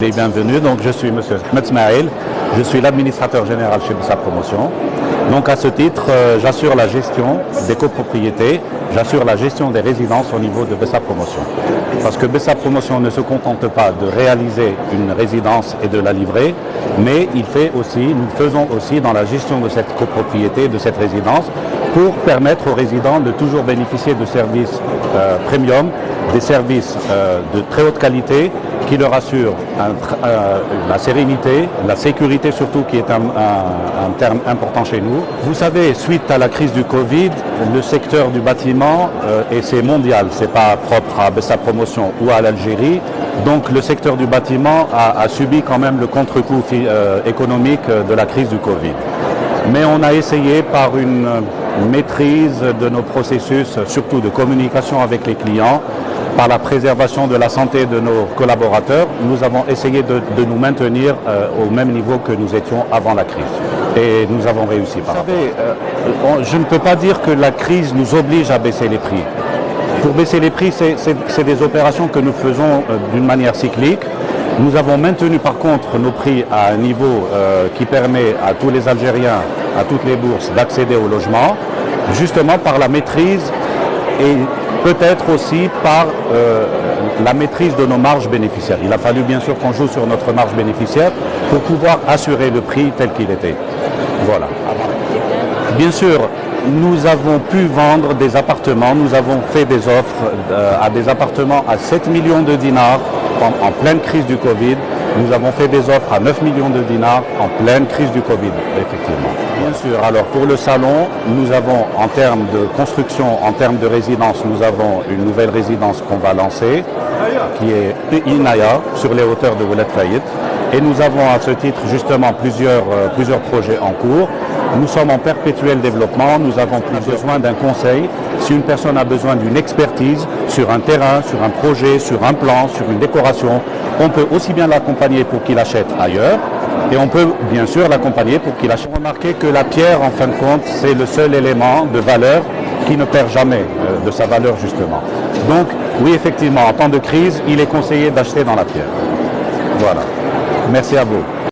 Et bienvenue, donc je suis Monsieur Ahmed Smaïl, je suis l'administrateur général chez Bessa Promotion. Donc à ce titre, j'assure la gestion des copropriétés, j'assure la gestion des résidences au niveau de Bessa Promotion. Parce que Bessa Promotion ne se contente pas de réaliser une résidence et de la livrer, mais nous faisons aussi dans la gestion de cette copropriété, de cette résidence, pour permettre aux résidents de toujours bénéficier de services premium, des services de très haute qualité, qui leur assure la sérénité, la sécurité surtout, qui est un terme important chez nous. Vous savez, suite à la crise du Covid, le secteur du bâtiment, et c'est mondial, c'est pas propre à Bessa Promotion ou à l'Algérie, donc le secteur du bâtiment a subi quand même le contre-coup économique de la crise du Covid. Mais on a essayé par une maîtrise de nos processus, surtout de communication avec les clients, par la préservation de la santé de nos collaborateurs, nous avons essayé de nous maintenir au même niveau que nous étions avant la crise. Et nous avons réussi par rapport. Vous savez, je ne peux pas dire que la crise nous oblige à baisser les prix. Pour baisser les prix, c'est des opérations que nous faisons d'une manière cyclique. Nous avons maintenu par contre nos prix à un niveau qui permet à tous les Algériens, à toutes les bourses, d'accéder au logement, justement par la maîtrise et peut-être aussi par la maîtrise de nos marges bénéficiaires. Il a fallu bien sûr qu'on joue sur notre marge bénéficiaire pour pouvoir assurer le prix tel qu'il était. Voilà. Bien sûr, nous avons pu vendre des appartements, nous avons fait des offres à des appartements à 7 millions de dinars en pleine crise du Covid. Nous avons fait des offres à 9 millions de dinars en pleine crise du Covid, effectivement. Bien sûr, alors pour le salon, nous avons en termes de construction, en termes de résidence, nous avons une nouvelle résidence qu'on va lancer, qui est Inaya, sur les hauteurs de Oued Fayed. Et nous avons à ce titre justement plusieurs projets en cours. Nous sommes en perpétuel développement, nous avons besoin d'un conseil. Si une personne a besoin d'une expertise sur un terrain, sur un projet, sur un plan, sur une décoration, on peut aussi bien l'accompagner pour qu'il achète ailleurs, et on peut bien sûr l'accompagner pour qu'il achète. Remarquez que la pierre, en fin de compte, c'est le seul élément de valeur qui ne perd jamais de sa valeur justement. Donc oui, effectivement, en temps de crise, il est conseillé d'acheter dans la pierre. Voilà. Merci à vous.